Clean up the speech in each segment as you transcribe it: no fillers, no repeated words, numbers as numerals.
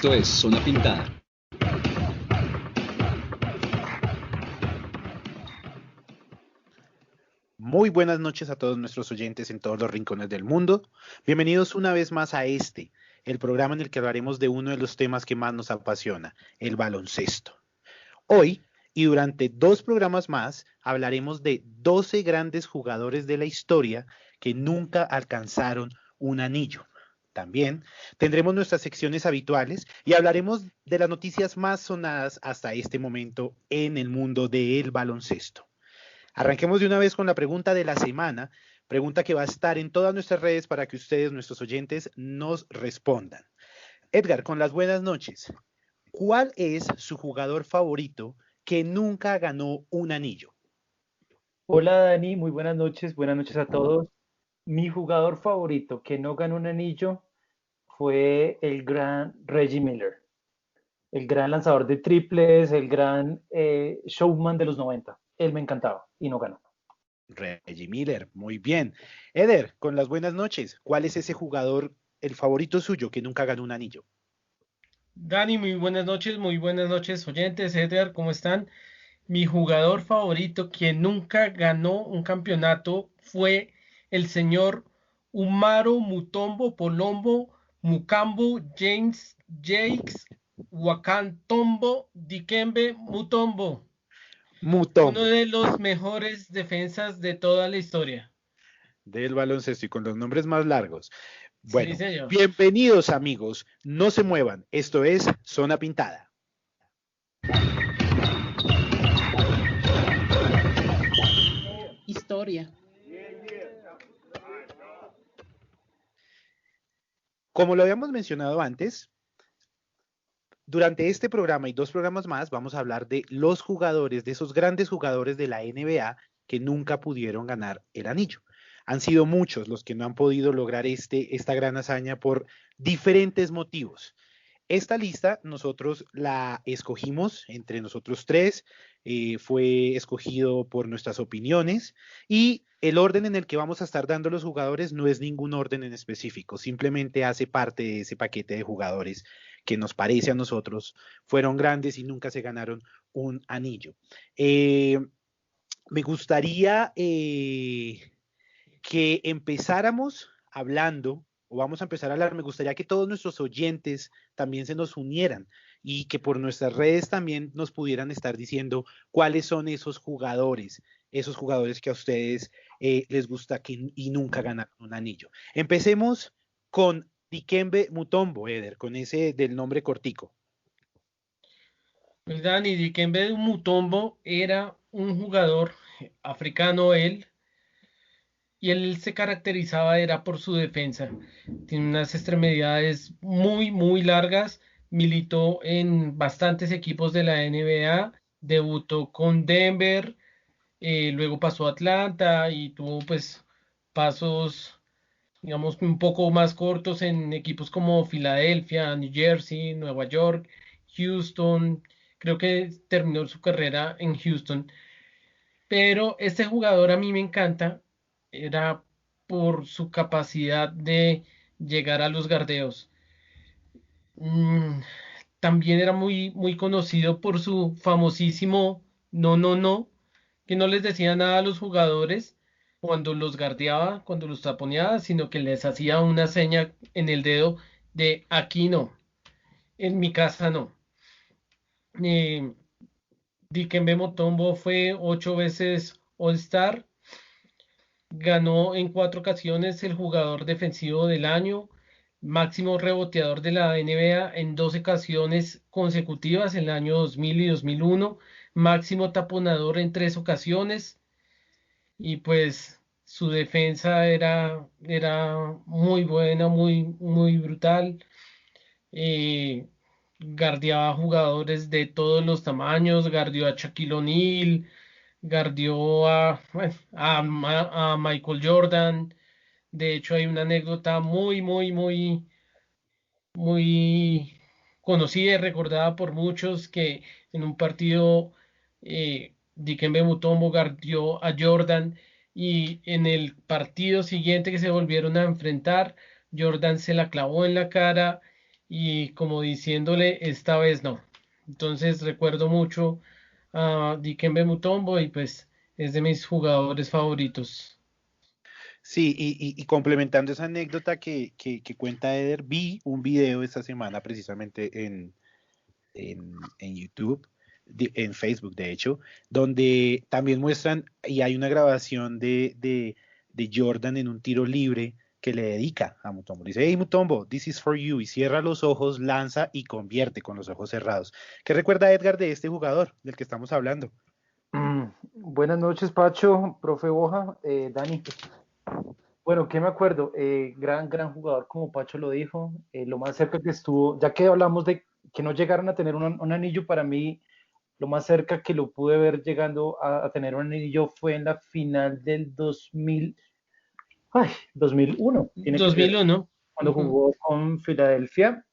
Esto es Zona Pintada. Muy buenas noches a todos nuestros oyentes en todos los rincones del mundo. Bienvenidos una vez más a el programa en el que hablaremos de uno de los temas que más nos apasiona, el baloncesto. Hoy y durante 2 programas más hablaremos de 12 grandes jugadores de la historia que nunca alcanzaron un anillo. También tendremos nuestras secciones habituales y hablaremos de las noticias más sonadas hasta este momento en el mundo del baloncesto. Arranquemos de una vez con la pregunta de la semana, pregunta que va a estar en todas nuestras redes para que ustedes, nuestros oyentes, nos respondan. Edgar, con las buenas noches, ¿cuál es su jugador favorito que nunca ganó un anillo? Hola Dani, muy buenas noches a todos. Mi jugador favorito que no ganó un anillo fue el gran Reggie Miller, el gran lanzador de triples, el gran showman de los 90. Él me encantaba y no ganó. Reggie Miller, muy bien. Eder, con las buenas noches, ¿cuál es ese jugador, el favorito suyo, que nunca ganó un anillo? Dani, muy buenas noches, oyentes, Edgar, ¿cómo están? Mi jugador favorito, quien nunca ganó un campeonato, fue el señor Umaro Mutombo Polombo Mukambo James Jakes Wakantombo Dikembe Mutombo, uno Mutombo, de los mejores defensas de toda la historia. del baloncesto y con los nombres más largos. Sí, Bueno, señor. bienvenidos amigos, no se muevan, esto es Zona Pintada. Historia. Como lo habíamos mencionado antes, durante este programa y 2 programas más vamos a hablar de los jugadores, de esos grandes jugadores de la NBA que nunca pudieron ganar el anillo. Han sido muchos los que no han podido lograr esta gran hazaña por diferentes motivos. Esta lista nosotros la escogimos entre nosotros tres, fue escogido por nuestras opiniones y el orden en el que vamos a estar dando los jugadores no es ningún orden en específico, simplemente hace parte de ese paquete de jugadores que nos parece a nosotros fueron grandes y nunca se ganaron un anillo. Me gustaría que empezáramos hablando, o vamos a empezar a hablar, me gustaría que todos nuestros oyentes también se nos unieran y que por nuestras redes también nos pudieran estar diciendo cuáles son esos jugadores que a ustedes les gusta y nunca ganaron un anillo. Empecemos con Dikembe Mutombo, Eder, con ese del nombre cortico. Pues Dani, Dikembe Mutombo era un jugador africano, él, y él se caracterizaba era por su defensa. Tiene unas extremidades muy largas, militó en bastantes equipos de la NBA, debutó con Denver, luego pasó a Atlanta y tuvo pues pasos, digamos, un poco más cortos en equipos como Filadelfia, New Jersey, Nueva York, Houston. Creo que terminó su carrera en Houston. Pero este jugador a mí me encanta, era por su capacidad de llegar a los gardeos. Mm, También era muy conocido por su famosísimo no, que no les decía nada a los jugadores cuando los gardeaba, cuando los taponeaba, sino que les hacía una seña en el dedo de aquí no, en mi casa no. Eh, Dikembe Mutombo fue 8 veces All-Star. Ganó en 4 ocasiones el jugador defensivo del año, máximo reboteador de la NBA en 2 ocasiones consecutivas, en el año 2000 y 2001, máximo taponador en 3 ocasiones, y pues su defensa era muy buena, muy brutal. Guardiaba jugadores de todos los tamaños, guardió a Shaquille O'Neal, guardió bueno, a Michael Jordan. De hecho, hay una anécdota muy conocida y recordada por muchos que en un partido Dikembe Mutombo guardió a Jordan y en el partido siguiente que se volvieron a enfrentar, Jordan se la clavó en la cara y como diciéndole, esta vez no. Entonces recuerdo mucho a Dikembe Mutombo y pues es de mis jugadores favoritos. Sí, y complementando esa anécdota que cuenta Eder, vi un video esta semana precisamente en YouTube, en Facebook de hecho, donde también muestran y hay una grabación de Jordan en un tiro libre que le dedica a Mutombo. Dice, hey Mutombo, this is for you. Y cierra los ojos, lanza y convierte con los ojos cerrados. ¿Qué recuerda Edgar de este jugador del que estamos hablando? Buenas noches, Pacho, profe Boja, Dani. Bueno, ¿qué me acuerdo? Gran jugador, como Pacho lo dijo. Lo más cerca que estuvo, ya que hablamos de que no llegaron a tener un anillo, para mí, lo más cerca que lo pude ver llegando a tener un anillo fue en la final del 2001, tiene que ser, 2001. cuando Ujú. jugó con Filadelfia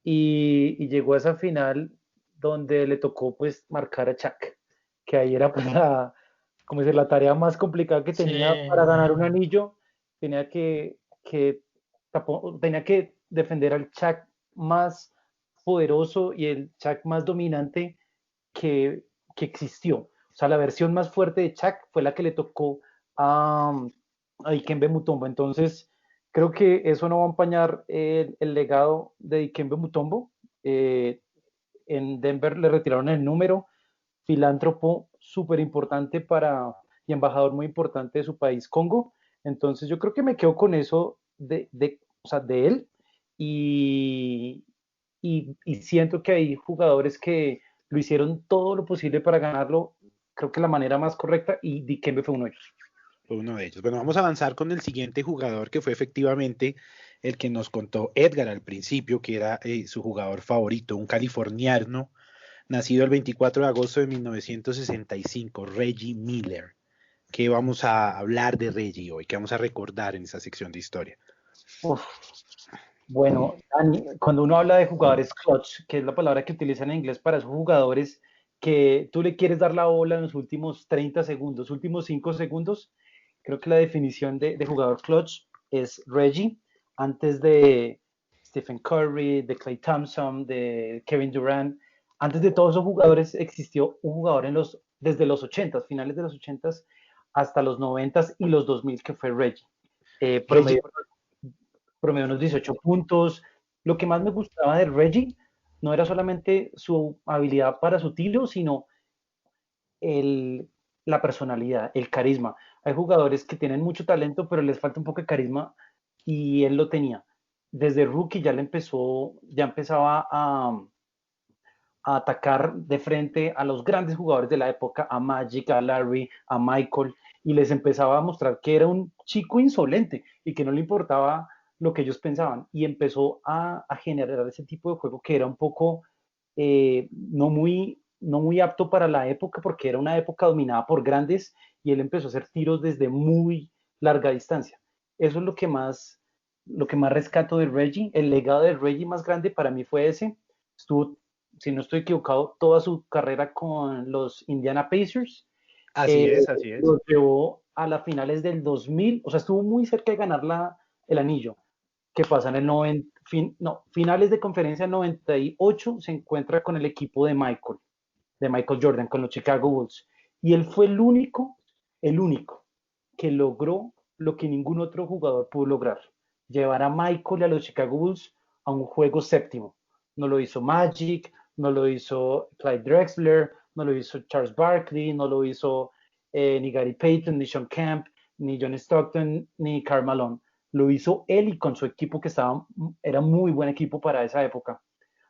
y llegó a esa final donde le tocó pues marcar a Chuck, que ahí era pues como decir, la tarea más complicada que Sí. tenía para ganar un anillo. Tenía que, tenía que defender al Chuck más poderoso y el Chuck más dominante que existió. O sea, la versión más fuerte de Chuck fue la que le tocó a Dikembe Mutombo. Entonces, creo que eso no va a empañar el legado de Dikembe Mutombo. Eh, en Denver le retiraron el número, filántropo súper importante y embajador muy importante de su país, Congo. Entonces yo creo que me quedo con eso o sea, de él y, y siento que hay jugadores que lo hicieron todo lo posible para ganarlo, creo que la manera más correcta, y Dikembe fue uno de ellos. Fue uno de ellos. Bueno, vamos a avanzar con el siguiente jugador que fue efectivamente el que nos contó Edgar al principio, que era su jugador favorito, un californiano, nacido el 24 de agosto de 1965, Reggie Miller. ¿Qué vamos a hablar de Reggie hoy? ¿Qué vamos a recordar en esa sección de historia? Uf, bueno, Dani, cuando uno habla de jugadores clutch, que es la palabra que utilizan en inglés para esos jugadores que tú le quieres dar la bola en los últimos 30 segundos, últimos 5 segundos, creo que la definición de jugador clutch es Reggie, antes de Stephen Curry, de Klay Thompson, de Kevin Durant. Antes de todos esos jugadores existió un jugador desde los 80, finales de los 80 hasta los 90 y los 2000, que fue Reggie. Reggie, Promedio unos 18 puntos. Lo que más me gustaba de Reggie no era solamente su habilidad para su tiro, sino el, la personalidad, el carisma. Hay jugadores que tienen mucho talento, pero les falta un poco de carisma y él lo tenía. Desde rookie ya empezaba a atacar de frente a los grandes jugadores de la época, a Magic, a Larry, a Michael, y les empezaba a mostrar que era un chico insolente y que no le importaba lo que ellos pensaban. Y empezó a generar ese tipo de juego que era un poco no muy apto para la época, porque era una época dominada por grandes, y él empezó a hacer tiros desde muy larga distancia. Eso es lo que más rescato de Reggie. El legado de Reggie más grande para mí fue ese. Estuvo, si no estoy equivocado, toda su carrera con los Indiana Pacers. así Eh, es, así es. los llevó a las finales del 2000, o sea, estuvo muy cerca de ganar el anillo. ¿Qué pasa? En el finales de conferencia 98 se encuentra con el equipo de Michael Jordan, con los Chicago Bulls. Y él fue el único que logró lo que ningún otro jugador pudo lograr: llevar a Michael y a los Chicago Bulls a un juego séptimo. No lo hizo Magic, no lo hizo Clyde Drexler, no lo hizo Charles Barkley, no lo hizo ni Gary Payton, ni Sean Kemp, ni John Stockton, ni Karl Malone. Lo hizo él y con su equipo, que era muy buen equipo para esa época.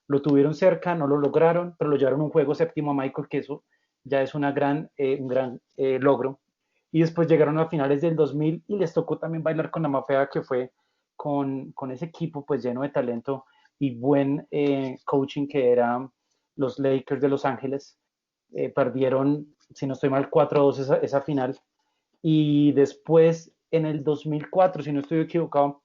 Lo tuvieron cerca, no lo lograron, pero lo llevaron a un juego séptimo a Michael, que eso ya es un gran logro. Y después llegaron a finales del 2000 y les tocó también bailar con la mafia, que fue con ese equipo pues lleno de talento y buen coaching, que eran los Lakers de Los Ángeles. Perdieron, si no estoy mal, 4-2 esa final. Y después, en el 2004, si no estoy equivocado,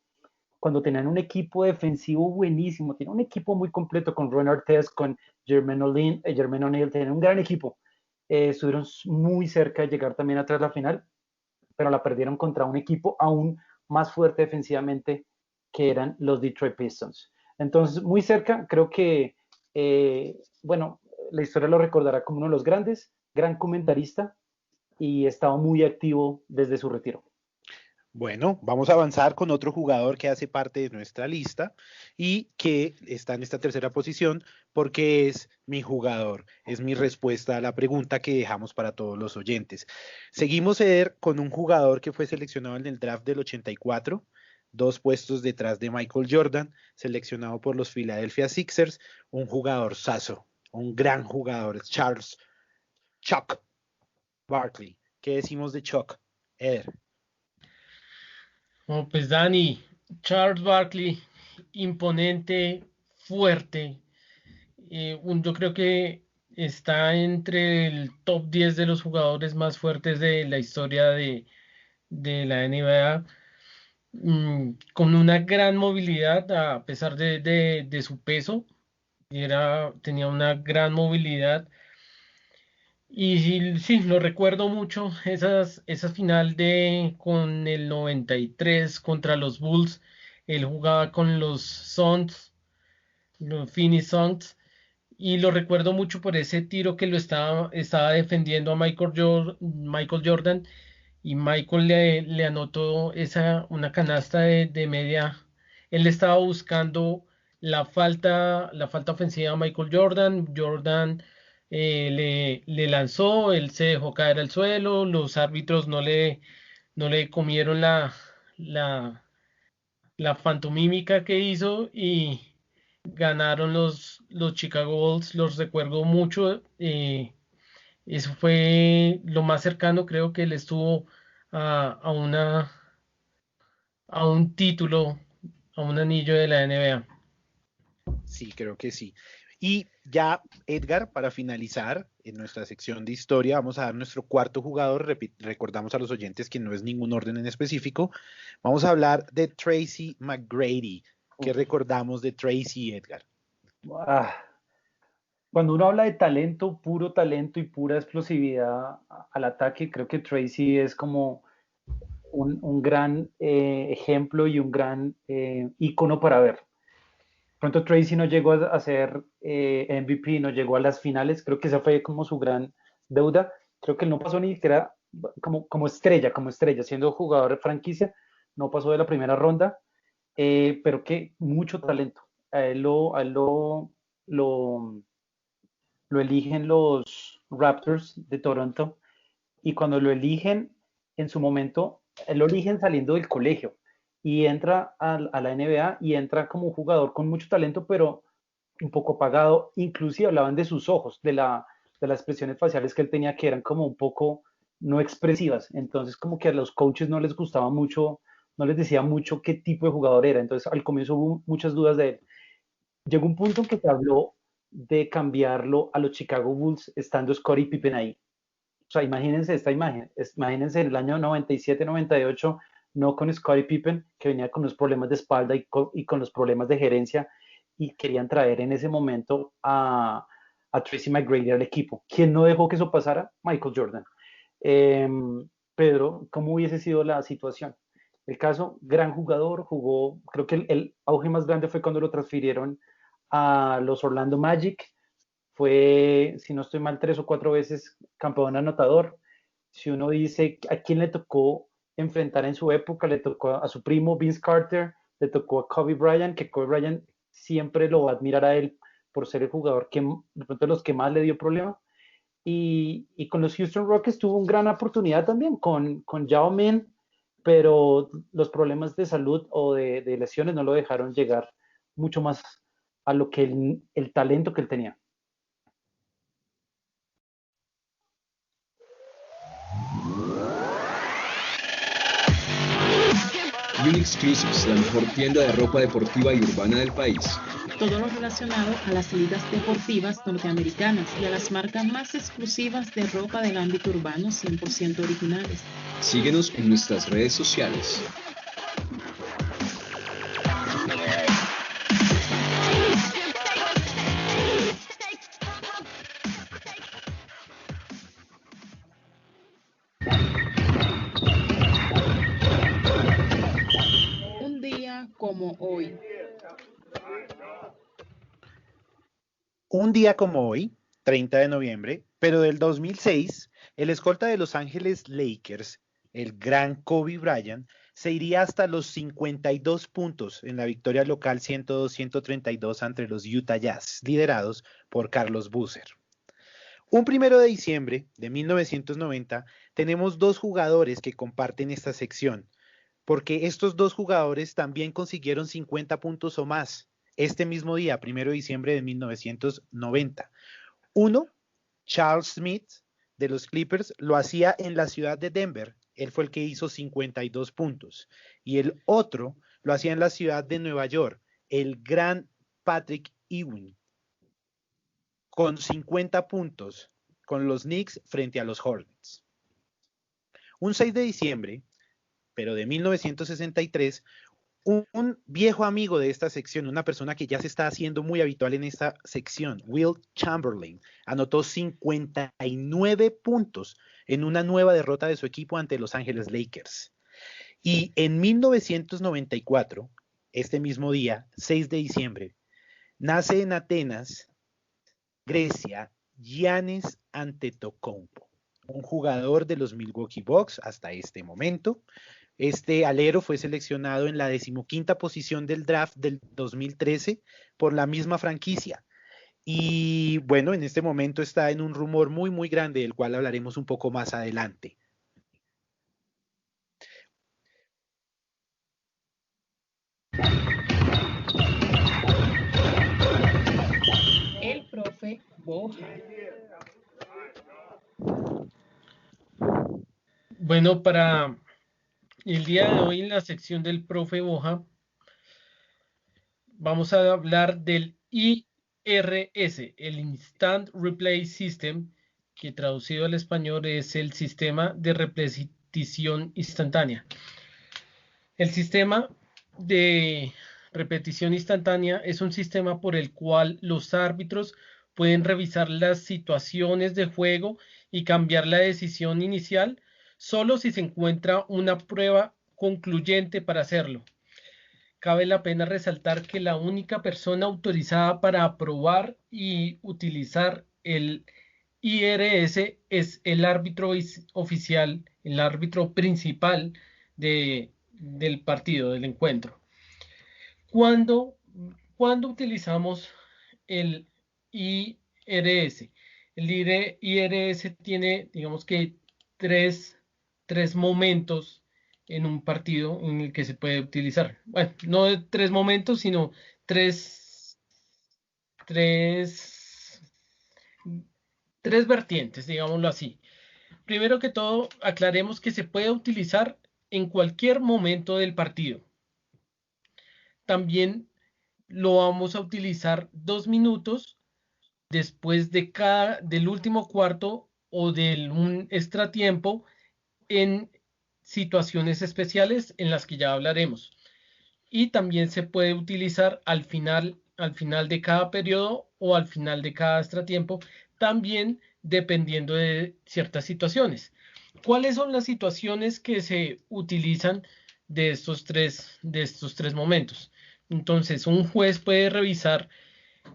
cuando tenían un equipo defensivo buenísimo, tenían un equipo muy completo con Ron Artest, con Jermaine O'Neal, tenían un gran equipo. Estuvieron muy cerca de llegar también atrás la final, pero la perdieron contra un equipo aún más fuerte defensivamente, que eran los Detroit Pistons. Entonces, muy cerca, creo que, bueno, la historia lo recordará como uno de los grandes, gran comentarista y estaba muy activo desde su retiro. Bueno, vamos a avanzar con otro jugador que hace parte de nuestra lista y que está en esta tercera posición porque es mi jugador. Es mi respuesta a la pregunta que dejamos para todos los oyentes. Seguimos con un jugador que fue seleccionado en el draft del 84, 2 puestos detrás de Michael Jordan, seleccionado por los Philadelphia Sixers, un jugador saso, un gran jugador, Charles Chuck Barkley. ¿Qué decimos de Chuck? Eder. Oh, pues Dani, Charles Barkley, imponente, fuerte. Yo creo que está entre el top 10 de los jugadores más fuertes de la historia de la NBA, con una gran movilidad a pesar de su peso. Tenía una gran movilidad. Y sí, sí, lo recuerdo mucho, esa final con el 93 contra los Bulls. Él jugaba con los Suns, los Phoenix Suns, y lo recuerdo mucho por ese tiro que estaba defendiendo a Michael Jordan, y Michael le anotó una canasta de media. Él estaba buscando la falta ofensiva a Michael Jordan. Jordan le lanzó, él se dejó caer al suelo, los árbitros no le comieron la, la pantomímica que hizo y ganaron los Chicago Bulls. Los recuerdo mucho. Eso fue lo más cercano, creo que él estuvo a a un título, a un anillo de la NBA. Sí, creo que sí. Y ya, Edgar, para finalizar en nuestra sección de historia, vamos a dar nuestro cuarto jugador. Recordamos a los oyentes que no es ningún orden en específico. Vamos a hablar de Tracy McGrady. ¿Qué recordamos de Tracy, Edgar? Ah, cuando uno habla de talento, puro talento y pura explosividad al ataque, creo que Tracy es como un gran ejemplo y un gran ícono para ver. Pronto Tracy no llegó a ser MVP, no llegó a las finales, creo que esa fue como su gran deuda. Creo que él no pasó ni siquiera como estrella, siendo jugador de franquicia, no pasó de la primera ronda, pero que mucho talento. A él lo, lo eligen los Raptors de Toronto y cuando lo eligen, en su momento, lo eligen saliendo del colegio y entra a la NBA y entra como un jugador con mucho talento, pero un poco apagado. Inclusive hablaban de sus ojos, de las expresiones faciales que él tenía, que eran como un poco no expresivas. Entonces, como que a los coaches no les gustaba mucho, no les decía mucho qué tipo de jugador era. Entonces, al comienzo hubo muchas dudas de él. Llegó un punto en que se habló de cambiarlo a los Chicago Bulls estando Scottie Pippen ahí. O sea, imagínense esta imagen, imagínense en el año 97-98, no con Scottie Pippen, que venía con los problemas de espalda y con los problemas de gerencia, y querían traer en ese momento a Tracy McGrady al equipo. ¿Quién no dejó que eso pasara? Michael Jordan. Eh, Pedro, ¿cómo hubiese sido la situación? El caso, gran jugador, jugó, creo que el auge más grande fue cuando lo transfirieron a los Orlando Magic, fue, si no estoy mal, 3 o 4 veces campeón anotador. Si uno dice a quién le tocó enfrentar en su época, le tocó a su primo Vince Carter, le tocó a Kobe Bryant, que Kobe Bryant siempre lo va a admirar a él por ser el jugador que de pronto los que más le dio problema. Y con los Houston Rockets tuvo una gran oportunidad también con Yao Ming, pero los problemas de salud o de lesiones no lo dejaron llegar mucho más a lo que el talento que él tenía. Unix Exclusives, la mejor tienda de ropa deportiva y urbana del país. Todo lo relacionado a las ligas deportivas norteamericanas y a las marcas más exclusivas de ropa del ámbito urbano 100% originales. Síguenos en nuestras redes sociales. Un día como hoy. Un día como hoy, 30 de noviembre, pero del 2006, el escolta de Los Ángeles Lakers, el gran Kobe Bryant, se iría hasta los 52 puntos en la victoria local 102-132 ante los Utah Jazz, liderados por Carlos Boozer. Un 1 de diciembre de 1990 tenemos dos jugadores que comparten esta sección, porque estos dos jugadores también consiguieron 50 puntos o más este mismo día, 1 de diciembre de 1990. Uno, Charles Smith, de los Clippers, lo hacía en la ciudad de Denver. Él fue el que hizo 52 puntos. Y el otro lo hacía en la ciudad de Nueva York, el gran Patrick Ewing, con 50 puntos con los Knicks frente a los Hornets. Un 6 de diciembre, pero de 1963, un viejo amigo de esta sección, una persona que ya se está haciendo muy habitual en esta sección, Wilt Chamberlain, anotó 59 puntos en una nueva derrota de su equipo ante Los Ángeles Lakers. Y en 1994, este mismo día, 6 de diciembre, nace en Atenas, Grecia, Giannis Antetokounmpo, un jugador de los Milwaukee Bucks hasta este momento. Este alero fue seleccionado en la 15ª posición del draft del 2013 por la misma franquicia. Y bueno, en este momento está en un rumor muy, muy grande, del cual hablaremos un poco más adelante. El profe Boja. Bueno, para el día de hoy en la sección del profe Boja vamos a hablar del IRS, el Instant Replay System, que traducido al español es el sistema de repetición instantánea. El sistema de repetición instantánea es un sistema por el cual los árbitros pueden revisar las situaciones de juego y cambiar la decisión inicial solo si se encuentra una prueba concluyente para hacerlo. Cabe la pena resaltar que la única persona autorizada para aprobar y utilizar el IRS es el árbitro oficial, el árbitro principal del partido, del encuentro. ¿Cuándo utilizamos el IRS? El IRS tiene, digamos que, tres momentos en un partido en el que se puede utilizar. Bueno, no de 3 momentos, sino tres vertientes, digámoslo así. Primero que todo, aclaremos que se puede utilizar en cualquier momento del partido. También lo vamos a utilizar 2 minutos después del último cuarto o del un extratiempo en situaciones especiales en las que ya hablaremos. Y también se puede utilizar al final de cada periodo o al final de cada extratiempo, también dependiendo de ciertas situaciones. ¿Cuáles son las situaciones que se utilizan de estos tres momentos? Entonces, un juez puede revisar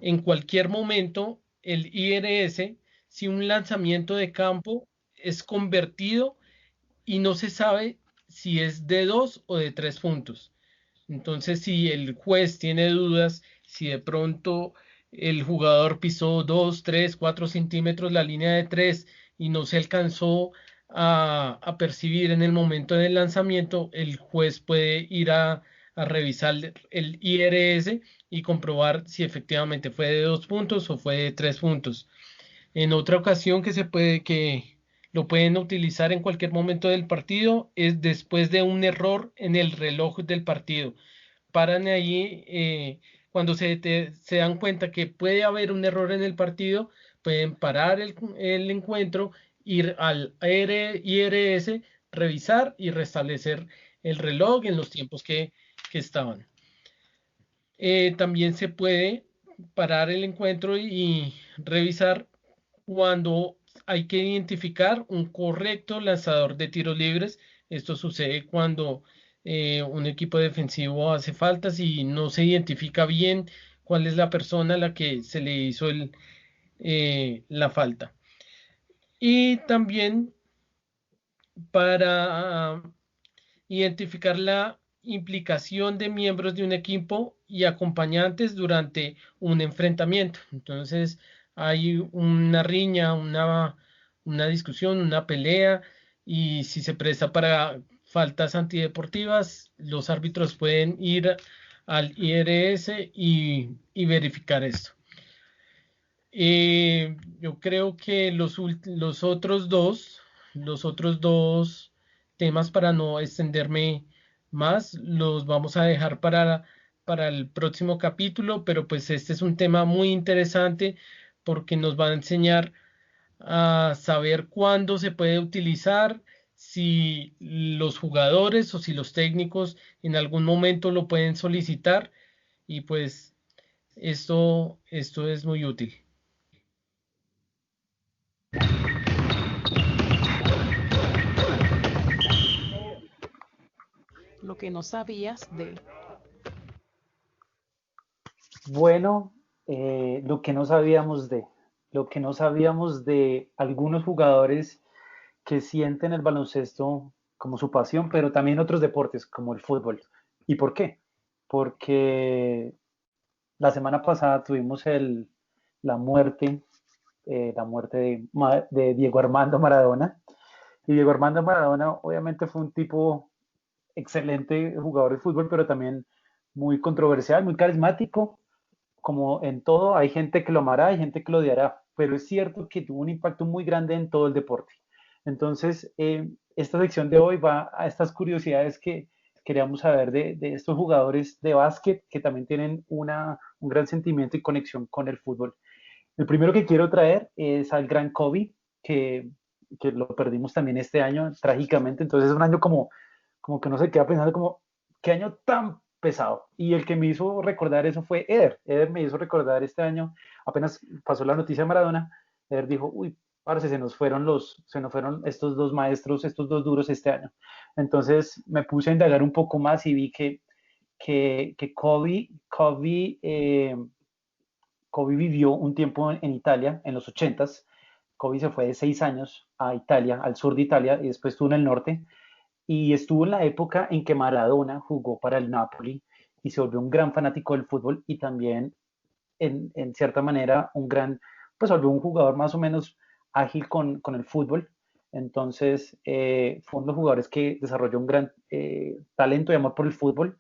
en cualquier momento el IRS si un lanzamiento de campo es convertido y no se sabe si es de 2 o de 3 puntos. Entonces, si el juez tiene dudas, si de pronto el jugador pisó 2, 3, 4 centímetros la línea de 3 y no se alcanzó a percibir en el momento del lanzamiento, el juez puede ir a revisar el IRS y comprobar si efectivamente fue de 2 puntos o fue de 3 puntos. En otra ocasión que lo pueden utilizar en cualquier momento del partido es después de un error en el reloj del partido. Paran ahí, cuando se dan cuenta que puede haber un error en el partido, pueden parar el encuentro, ir al IRS, revisar y restablecer el reloj en los tiempos que estaban. También se puede parar el encuentro y revisar cuando hay que identificar un correcto lanzador de tiros libres. Esto sucede cuando un equipo defensivo hace faltas y no se identifica bien cuál es la persona a la que se le hizo la falta. Y también para identificar la implicación de miembros de un equipo y acompañantes durante un enfrentamiento. Entonces hay una riña, una discusión, una pelea, y si se presta para faltas antideportivas, los árbitros pueden ir al IRS y verificar esto. Yo creo que los otros dos temas, para no extenderme más, los vamos a dejar para el próximo capítulo, pero pues este es un tema muy interesante porque nos va a enseñar a saber cuándo se puede utilizar, si los jugadores o si los técnicos en algún momento lo pueden solicitar, y pues esto es muy útil. Lo que no sabías de... Bueno, lo que no sabíamos de algunos jugadores que sienten el baloncesto como su pasión, pero también otros deportes como el fútbol. ¿Y por qué? Porque la semana pasada tuvimos la muerte, la muerte de Diego Armando Maradona. Y Diego Armando Maradona obviamente fue un tipo excelente jugador de fútbol, pero también muy controversial, muy carismático. Como en todo, hay gente que lo amará, hay gente que lo odiará, pero es cierto que tuvo un impacto muy grande en todo el deporte. Entonces, esta sección de hoy va a estas curiosidades que queríamos saber de estos jugadores de básquet que también tienen un gran sentimiento y conexión con el fútbol. El primero que quiero traer es al gran Kobe, que lo perdimos también este año, trágicamente. Entonces es un año como que uno se queda pensando como, qué año tan pesado. Y el que me hizo recordar eso fue Eder. Eder me hizo recordar este año, apenas pasó la noticia de Maradona, Eder dijo, uy, parce, se nos fueron estos dos maestros, estos dos duros este año. Entonces me puse a indagar un poco más y vi que Kobe vivió un tiempo en Italia, en los 80s. Kobe se fue de 6 años a Italia, al sur de Italia, y después estuvo en el norte. Y estuvo en la época en que Maradona jugó para el Napoli y se volvió un gran fanático del fútbol y también, en cierta manera, pues volvió un jugador más o menos ágil con el fútbol. Entonces, fue uno de los jugadores que desarrolló un gran talento y amor por el fútbol.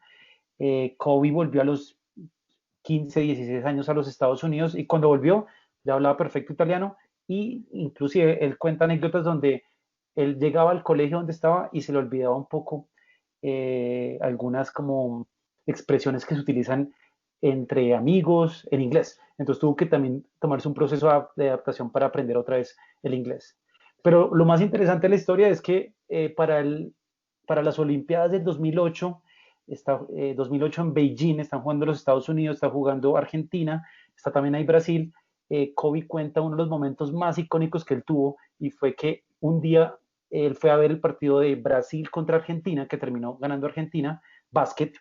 Kobe volvió a los 15, 16 años a los Estados Unidos y cuando volvió ya hablaba perfecto italiano y inclusive él cuenta anécdotas donde él llegaba al colegio donde estaba y se le olvidaba un poco algunas como expresiones que se utilizan entre amigos en inglés. Entonces tuvo que también tomarse un proceso de adaptación para aprender otra vez el inglés. Pero lo más interesante de la historia es que para las Olimpiadas del 2008, 2008 en Beijing, están jugando los Estados Unidos, está jugando Argentina, está también ahí Brasil. Kobe cuenta uno de los momentos más icónicos que él tuvo y fue que un día él fue a ver el partido de Brasil contra Argentina, que terminó ganando Argentina, básquet,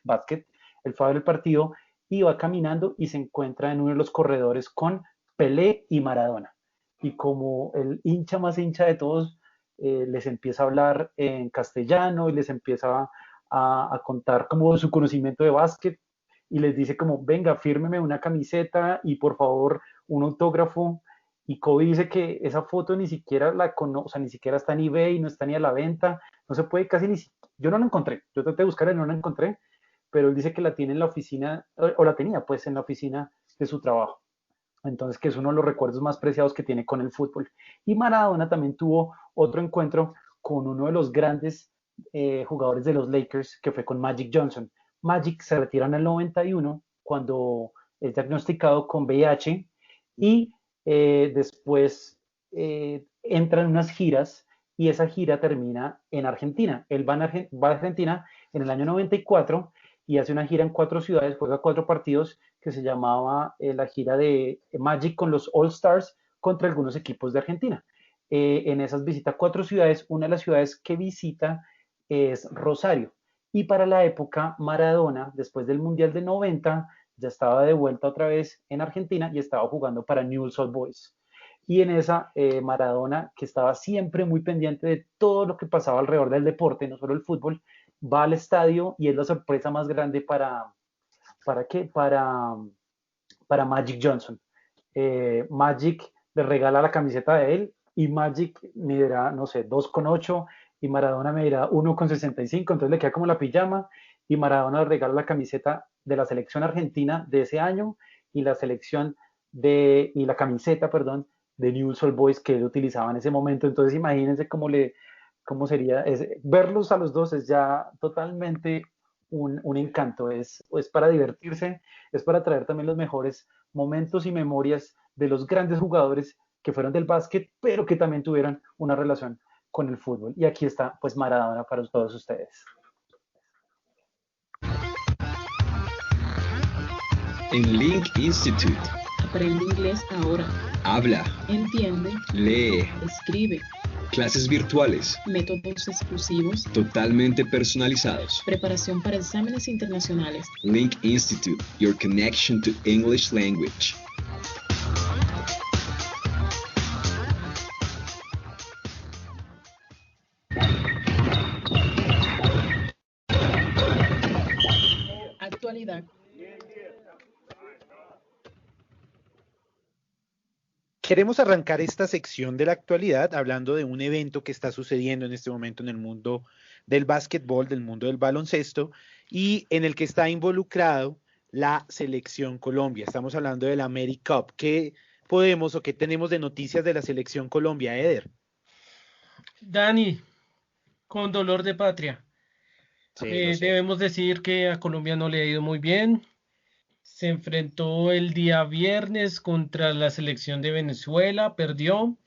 él fue a ver el partido, iba caminando y se encuentra en uno de los corredores con Pelé y Maradona. Y como el hincha más hincha de todos, les empieza a hablar en castellano y les empieza a contar como su conocimiento de básquet y les dice como, venga, fírmeme una camiseta y por favor un autógrafo. Y Kobe dice que esa foto ni siquiera o sea, ni siquiera está en eBay, no está ni a la venta, no se puede casi ni yo no la encontré, yo traté de buscarla y no la encontré, pero él dice que la tiene en la oficina, o la tenía pues en la oficina de su trabajo. Entonces, que es uno de los recuerdos más preciados que tiene con el fútbol. Y Maradona también tuvo otro encuentro con uno de los grandes jugadores de los Lakers, que fue con Magic Johnson. Magic se retira en el 91 cuando es diagnosticado con VIH y después entra en unas giras y esa gira termina en Argentina. Él va a Argentina en el año 94 y hace una gira en 4 ciudades, juega 4 partidos que se llamaba la gira de Magic con los All Stars contra algunos equipos de Argentina. En esas visita 4 ciudades, una de las ciudades que visita es Rosario. Y para la época, Maradona, después del Mundial de 90, ya estaba de vuelta otra vez en Argentina y estaba jugando para Newell's Old Boys. y en esa Maradona, que estaba siempre muy pendiente de todo lo que pasaba alrededor del deporte, no solo el fútbol, va al estadio y es la sorpresa más grande ¿para qué? Para Magic Johnson. Magic le regala la camiseta de él y Magic medirá, no sé, 2,8 y Maradona medirá 1,65, entonces le queda como la pijama y Maradona le regala la camiseta de la selección argentina de ese año y la camiseta, perdón, de Newell's Old Boys que él utilizaba en ese momento. Entonces imagínense cómo sería, verlos a los dos es ya totalmente un encanto, es para divertirse, es para traer también los mejores momentos y memorias de los grandes jugadores que fueron del básquet, pero que también tuvieron una relación con el fútbol. Y aquí está, pues, Maradona para todos ustedes. En Link Institute. Aprende inglés ahora. Habla. Entiende. Lee. Escribe. Clases virtuales. Métodos exclusivos. Totalmente personalizados. Preparación para exámenes internacionales. Link Institute. Your connection to English language. Actualidad. Queremos arrancar esta sección de la actualidad hablando de un evento que está sucediendo en este momento en el mundo del básquetbol, del mundo del baloncesto, y en el que está involucrado la selección Colombia. Estamos hablando de la AmeriCup. ¿Qué podemos o qué tenemos de noticias de la selección Colombia, Eder? Dani, con dolor de patria. Sí, lo sé. Debemos decir que a Colombia no le ha ido muy bien. Se enfrentó el día viernes contra la selección de Venezuela, perdió.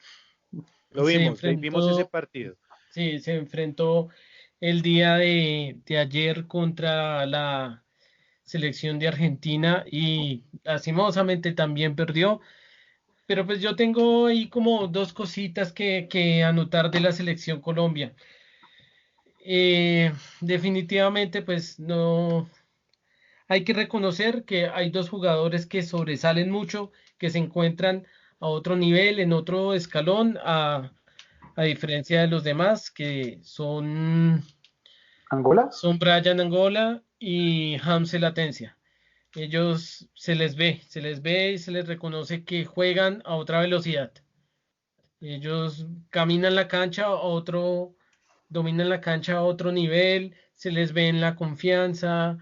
Lo Se vimos, vimos ese enfrentó, partido. sí, se enfrentó el día de ayer contra la selección de Argentina y lastimosamente también perdió. Pero pues yo tengo ahí como dos cositas que anotar de la selección Colombia. Definitivamente pues no hay que reconocer que hay dos jugadores que sobresalen mucho, que se encuentran a otro nivel, en otro escalón, a diferencia de los demás, que ¿Angola? son Brian Angola y Hamza Atencia. Ellos se les ve y se les reconoce que juegan a otra velocidad. Ellos caminan la cancha dominan la cancha a otro nivel, se les ve en la confianza.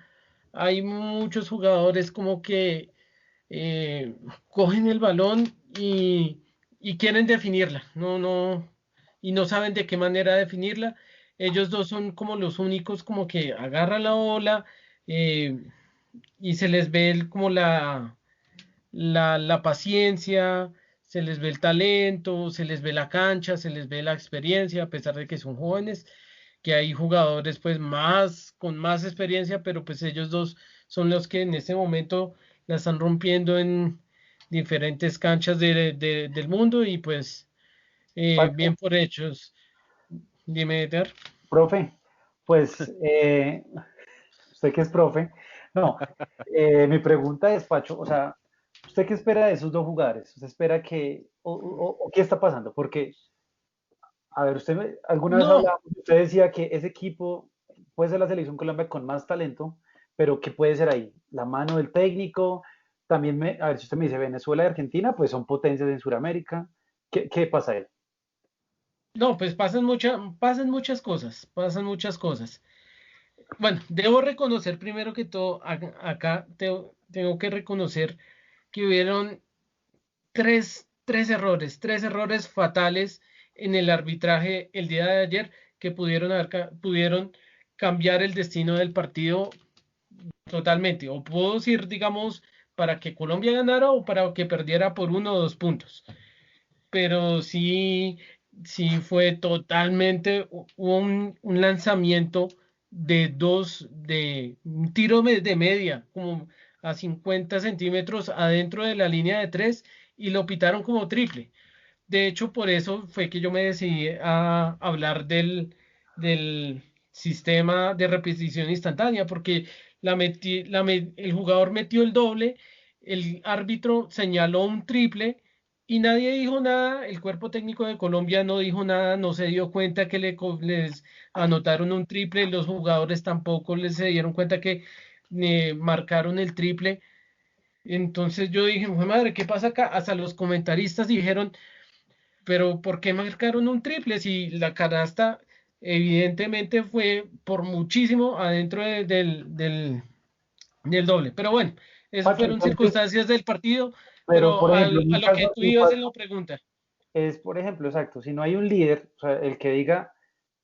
Hay muchos jugadores como que eh, cogen el balón y quieren definirla, y no saben de qué manera definirla. Ellos dos son como los únicos como que agarran la ola eh, y se les ve como la paciencia, se les ve el talento, se les ve la cancha, se les ve la experiencia, a pesar de que son jóvenes, que hay jugadores pues con más experiencia, pero pues ellos dos son los que en este momento la están rompiendo en diferentes canchas del mundo y pues bien por hechos. Dime, Eder. Profe, pues usted que es profe, no, mi pregunta es, Pacho, o sea, ¿usted qué espera de esos dos jugadores? ¿Usted espera o qué está pasando? Porque, a ver, alguna vez No, hablamos, usted decía que ese equipo puede ser la selección Colombia con más talento, pero ¿qué puede ser ahí? La mano del técnico, también, a ver, si usted me dice Venezuela y Argentina, pues son potencias en Sudamérica, ¿qué pasa ahí? no, pues pasan muchas cosas, pasan muchas cosas. Bueno, debo reconocer primero que todo, acá tengo que reconocer que hubieron tres errores fatales en el arbitraje el día de ayer que pudieron cambiar el destino del partido totalmente. O puedo decir, digamos, para que Colombia ganara o para que perdiera por 1 o 2 puntos. Pero sí fue totalmente un lanzamiento de un tiro de media, como a 50 centímetros adentro de la línea de tres y lo pitaron como triple. De hecho, por eso fue que yo me decidí a hablar del sistema de repetición instantánea, porque el jugador metió el doble, el árbitro señaló un triple y nadie dijo nada, el cuerpo técnico de Colombia no dijo nada, no se dio cuenta que les anotaron un triple, los jugadores tampoco les se dieron cuenta que marcaron el triple. Entonces yo dije, "Jue madre, ¿qué pasa acá?" Hasta los comentaristas dijeron, pero ¿por qué marcaron un triple si la canasta evidentemente fue por muchísimo adentro del doble? Pero bueno, eso Pacho, fueron entonces, circunstancias del partido, pero pero por ejemplo, a lo que tú mi ibas en caso la pregunta. es, por ejemplo, exacto, si no hay un líder, o sea, el que diga,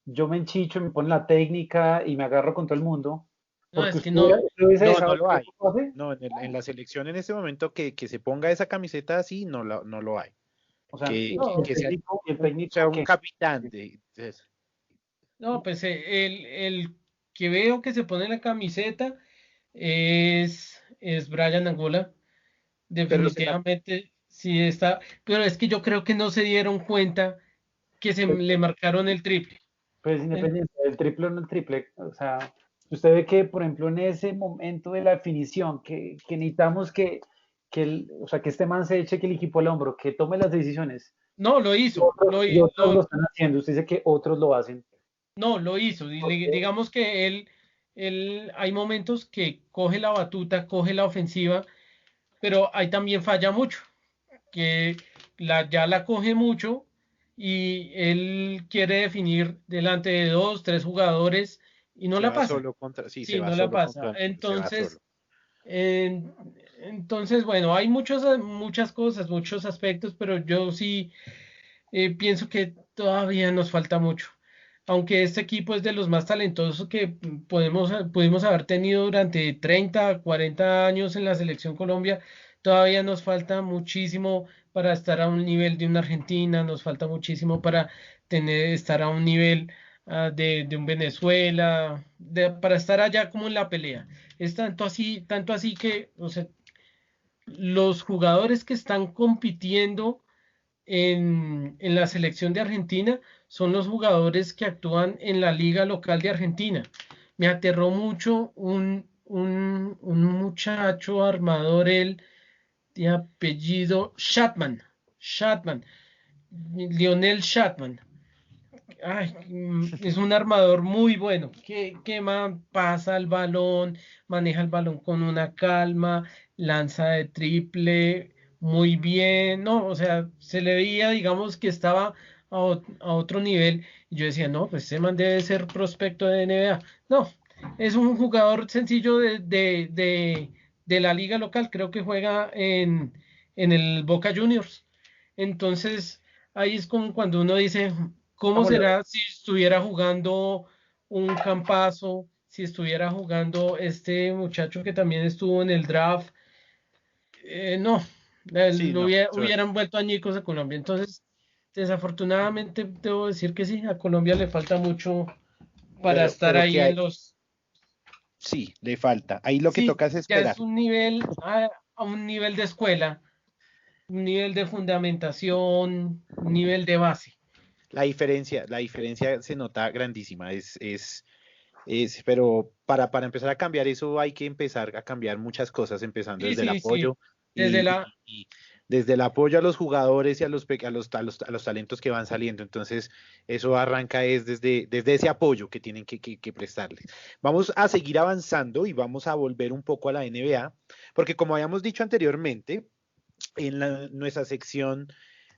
yo me enchicho, me pone la técnica y me agarro con todo el mundo, No, porque es que usted, no, usted hubiese No, no dejado lo que hay. eso pase. No, en la selección en este momento que se ponga esa camiseta así, no lo hay. O sea, no, Que sea y el o sea, técnico un que, capitán de eso. no, pues el que veo que se pone la camiseta es Brian Angola. Pero se la, Definitivamente sí está, pero es que yo creo que no se dieron cuenta que se pues, le marcaron el triple. pues En- independiente del triple o no el triple, o sea, usted ve que, por ejemplo, en ese momento de la definición, que necesitamos o sea, que este man se eche que el equipo al hombro, que tome las decisiones, no, lo hizo, y otros lo están haciendo, usted dice que otros lo hacen. no, lo hizo. Digamos que él, hay momentos que coge la batuta, coge la ofensiva, pero ahí también falla mucho, que ya la coge mucho y él quiere definir delante de dos, tres jugadores y no se la va pasa. solo contra, sí, se Sí, va no la solo pasa. contra el muro, se va solo. Entonces, en- entonces, bueno, hay muchas cosas, muchos aspectos, pero yo sí pienso que todavía nos falta mucho. Aunque este equipo es de los más talentosos que pudimos haber tenido durante 30, 40 años en la selección Colombia, todavía nos falta muchísimo para estar a un nivel de una Argentina, nos falta muchísimo para estar a un nivel de un Venezuela, para estar allá como en la pelea. Es tanto así que, o sea, los jugadores que están compitiendo en la selección de Argentina son los jugadores que actúan en la liga local de Argentina. Me aterró mucho un muchacho armador, el de apellido Shatman, Lionel Shatman. Ay, es un armador muy bueno, que man pasa el balón, maneja el balón con una calma, lanza de triple muy bien, no, o sea, se le veía, digamos, que estaba a otro nivel, y yo decía, no, pues ese man debe ser prospecto de NBA. No, es un jugador sencillo de la liga local, creo que juega en el Boca Juniors. Entonces, ahí es como cuando uno dice, ¿cómo Vámonos. será si estuviera jugando un Campazo, si estuviera jugando este muchacho que también estuvo en el draft? No, Sí, no, hubieran vuelto añicos a Colombia. Entonces, desafortunadamente, debo decir que sí, a Colombia le falta mucho para estar pero ahí que en hay, los... sí, le falta. Ahí lo que Sí, toca es ya es esperar. un nivel, a un nivel de escuela, un nivel de fundamentación, un nivel de base. La diferencia se nota grandísima, pero para empezar a cambiar eso hay que empezar a cambiar muchas cosas, empezando Sí, desde el sí, sí. apoyo Desde la, y desde el apoyo a los jugadores y a los talentos que van saliendo. Entonces, eso arranca es desde ese apoyo que tienen que prestarles. Vamos a seguir avanzando y vamos a volver un poco a la NBA, porque como habíamos dicho anteriormente, en nuestra sección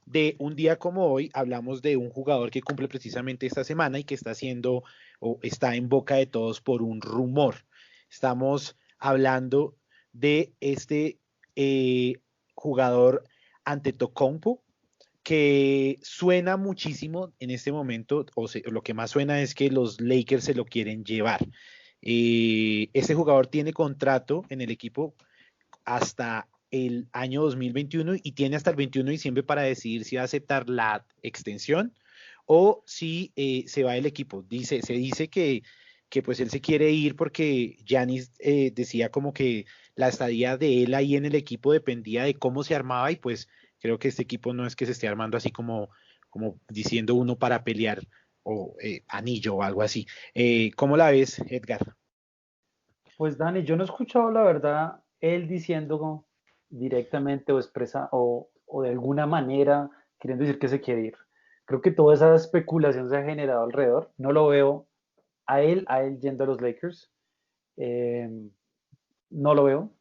de un día como hoy, hablamos de un jugador que cumple precisamente esta semana y que está haciendo o está en boca de todos por un rumor. Estamos hablando de este jugador Antetokounmpo, que suena muchísimo en este momento, lo que más suena es que los Lakers se lo quieren llevar. Este jugador tiene contrato en el equipo hasta el año 2021 y tiene hasta el 21 de diciembre para decidir si va a aceptar la extensión o si se va del equipo. Se dice que pues él se quiere ir porque Giannis decía como que la estadía de él ahí en el equipo dependía de cómo se armaba y pues creo que este equipo no es que se esté armando así como diciendo uno para pelear o anillo o algo así. ¿Cómo la ves, Edgar? Pues Dani, yo no he escuchado la verdad él diciendo directamente o expresa o o de alguna manera queriendo decir que se quiere ir. Creo que toda esa especulación se ha generado alrededor. No lo veo a él yendo a los Lakers. Eh, no lo veo.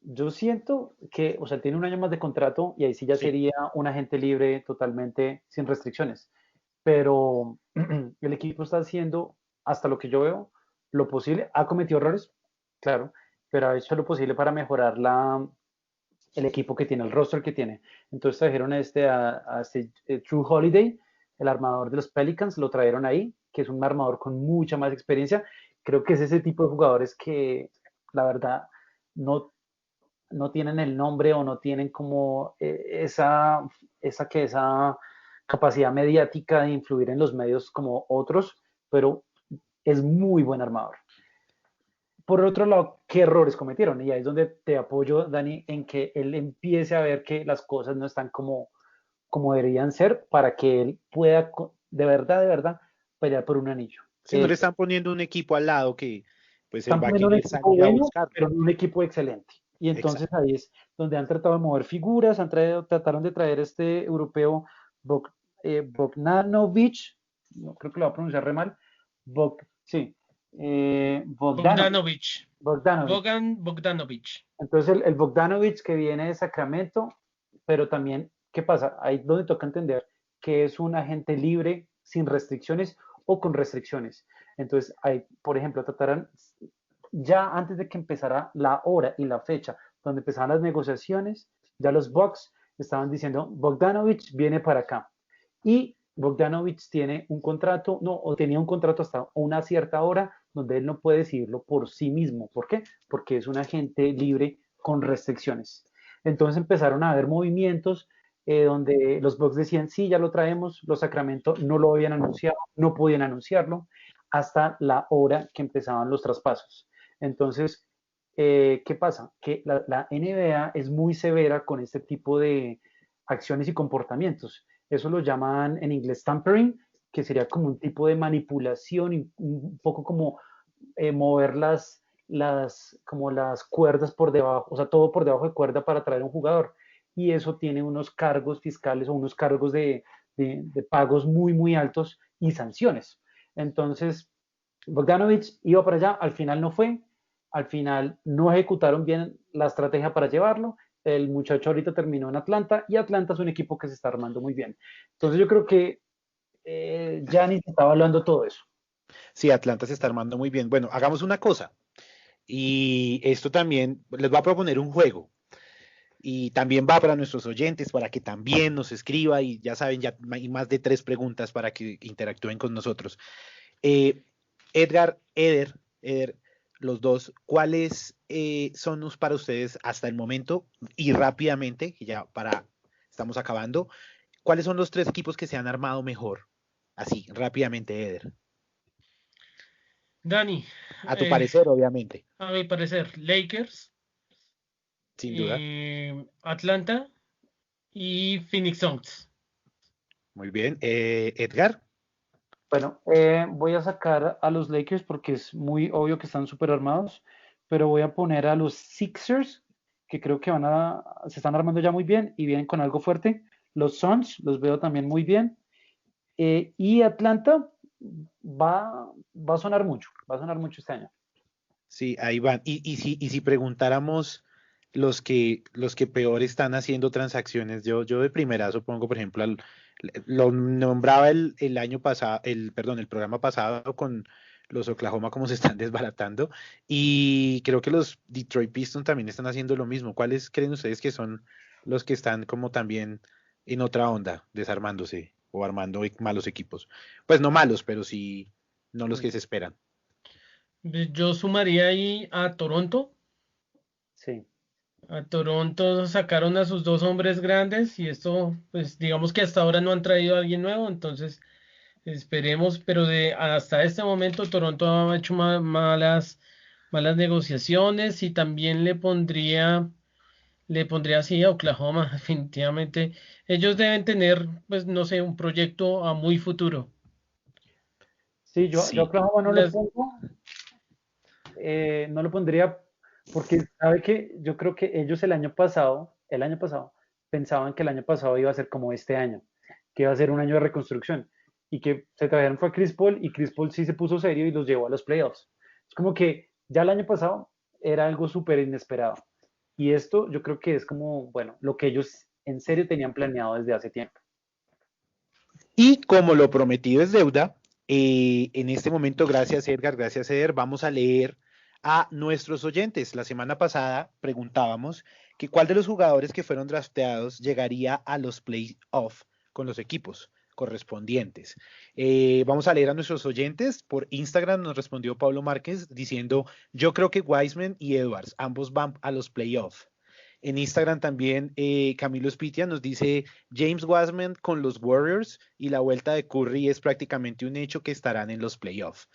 Yo siento que, o sea, tiene un año más de contrato y ahí sí ya Sí. sería un agente libre totalmente sin restricciones. Pero el equipo está haciendo, hasta lo que yo veo, lo posible. Ha cometido errores, claro, pero ha hecho lo posible para mejorar el equipo que tiene, el roster que tiene. Entonces trajeron a True Holiday, el armador de los Pelicans, lo trajeron ahí, que es un armador con mucha más experiencia. Creo que es ese tipo de jugadores que, la verdad, no, no tienen el nombre o no tienen como esa capacidad mediática de influir en los medios como otros, pero es muy buen armador. Por otro lado, ¿qué errores cometieron? Y ahí es donde te apoyo, Dani, en que él empiece a ver que las cosas no están como deberían ser para que él pueda de verdad, pelear por un anillo. Si no le están poniendo un equipo al lado que pues él Están va a poniendo un querer equipo salir a bueno, buscarlo. pero no un equipo excelente. Y entonces Exacto. ahí es donde han tratado de mover figuras, trataron de traer este europeo Bogdanovic, no creo que lo va a pronunciar re mal, sí, Bogdanovic. Bogdanovic. Bogdanovic. Entonces el Bogdanovic que viene de Sacramento, pero también, ¿qué pasa? Ahí es donde toca entender que es un agente libre, sin restricciones o con restricciones. Entonces, ahí, por ejemplo, tratarán ya antes de que empezara la hora y la fecha donde empezaban las negociaciones, ya los Bucks estaban diciendo, Bogdanovic viene para acá. Y Bogdanovic tiene un contrato, no, o tenía un contrato hasta una cierta hora donde él no puede decidirlo por sí mismo. ¿Por qué? Porque es un agente libre con restricciones. Entonces empezaron a haber movimientos donde los Bucks decían, sí, ya lo traemos, los Sacramento no lo habían anunciado, no podían anunciarlo, hasta la hora que empezaban los traspasos. Entonces, ¿qué pasa? Que la NBA es muy severa con este tipo de acciones y comportamientos. Eso lo llaman en inglés tampering, que sería como un tipo de manipulación, un poco como mover como las cuerdas por debajo, o sea, todo por debajo de cuerda para traer un jugador. Y eso tiene unos cargos fiscales o unos cargos de pagos muy, muy altos y sanciones. Entonces, Bogdanovic iba para allá, al final no fue, al final no ejecutaron bien la estrategia para llevarlo. El muchacho ahorita terminó en Atlanta y Atlanta es un equipo que se está armando muy bien. Entonces yo creo que Giannis está evaluando todo eso. Sí, Atlanta se está armando muy bien. Bueno, hagamos una cosa. Y esto también les va a proponer un juego. Y también va para nuestros oyentes, para que también nos escriba. Y ya saben, ya hay más de 3 preguntas para que interactúen con nosotros. Edgar, Eder, los dos, ¿cuáles son para ustedes hasta el momento? Y rápidamente, que ya estamos acabando, ¿cuáles son los 3 equipos que se han armado mejor? Así, rápidamente, Eder. Dani, A tu parecer, obviamente. a mi parecer, Lakers, Sin duda. Atlanta y Phoenix Suns. Muy bien. Edgar. Bueno, voy a sacar a los Lakers porque es muy obvio que están súper armados, pero voy a poner a los Sixers, que creo que se están armando ya muy bien y vienen con algo fuerte. Los Suns los veo también muy bien. Y Atlanta va a sonar mucho, va a sonar mucho este año. Sí, ahí van. Y si preguntáramos los que peor están haciendo transacciones, yo de primera supongo, por ejemplo, lo nombraba el año pasado, el programa pasado con los Oklahoma como se están desbaratando, y creo que los Detroit Pistons también están haciendo lo mismo. ¿Cuáles creen ustedes que son los que están como también en otra onda, desarmándose o armando malos equipos? Pues no malos, pero sí no los que se esperan. Yo sumaría ahí a Toronto. Sí. A Toronto sacaron a sus 2 hombres grandes y esto, pues digamos que hasta ahora no han traído a alguien nuevo, entonces esperemos, pero hasta este momento Toronto ha hecho malas negociaciones y también le pondría así a Oklahoma, definitivamente. Ellos deben tener, pues no sé, un proyecto a muy futuro. Sí, yo a Sí. Oklahoma no lo Las- pongo, no lo pondría porque sabe que yo creo que ellos el año pasado pensaban que el año pasado iba a ser como este año, que iba a ser un año de reconstrucción, y que se trajeron fue a Chris Paul, y Chris Paul sí se puso serio y los llevó a los playoffs. Es como que ya el año pasado era algo súper inesperado. Y esto yo creo que es como, bueno, lo que ellos en serio tenían planeado desde hace tiempo. Y como lo prometido es deuda, en este momento, gracias Edgar, gracias Eder, vamos a leer a nuestros oyentes. La semana pasada preguntábamos que cuál de los jugadores que fueron drafteados llegaría a los playoffs con los equipos correspondientes. Vamos a leer a nuestros oyentes. Por Instagram nos respondió Pablo Márquez diciendo, yo creo que Wiseman y Edwards, ambos van a los playoffs. En Instagram también Camilo Spitia nos dice James Wiseman con los Warriors y la vuelta de Curry es prácticamente un hecho que estarán en los playoffs.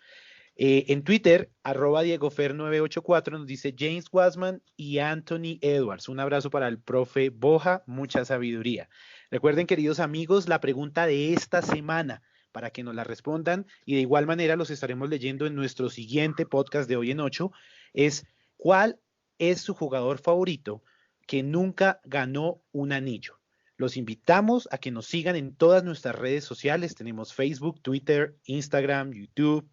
En Twitter, @DiegoFer984 nos dice James Wiseman y Anthony Edwards. Un abrazo para el profe Boja, mucha sabiduría. Recuerden, queridos amigos, la pregunta de esta semana para que nos la respondan y de igual manera los estaremos leyendo en nuestro siguiente podcast de Hoy en 8 es ¿cuál es su jugador favorito que nunca ganó un anillo? Los invitamos a que nos sigan en todas nuestras redes sociales. Tenemos Facebook, Twitter, Instagram, YouTube,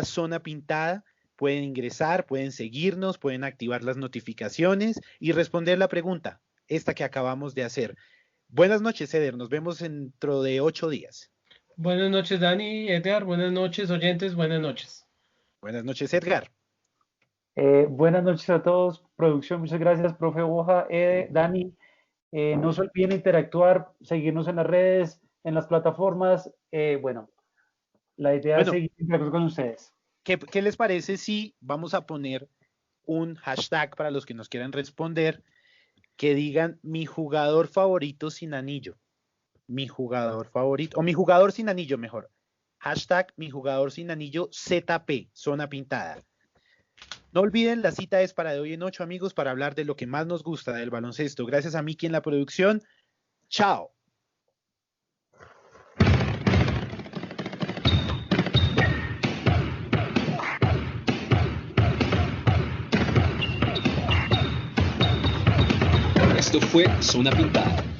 @Zona Pintada. Pueden ingresar, pueden seguirnos, pueden activar las notificaciones y responder la pregunta, esta que acabamos de hacer. Buenas noches, Eder. Nos vemos dentro de 8 días. Buenas noches, Dani, Edgar. Buenas noches, oyentes. Buenas noches. Buenas noches, Edgar. Buenas noches a todos. Producción, muchas gracias, profe Boja, Dani. No se olviden interactuar, seguirnos en las redes, en las plataformas. Bueno, la idea es seguir interactuando con ustedes. ¿Qué les parece si vamos a poner un hashtag para los que nos quieran responder que digan mi jugador favorito sin anillo? Mi jugador favorito, o mi jugador sin anillo mejor. Hashtag mi jugador sin anillo ZP, Zona Pintada. No olviden, la cita es para de Hoy en 8, amigos, para hablar de lo que más nos gusta del baloncesto. Gracias a Miki en la producción. Chao. Esto fue Zona Pintada.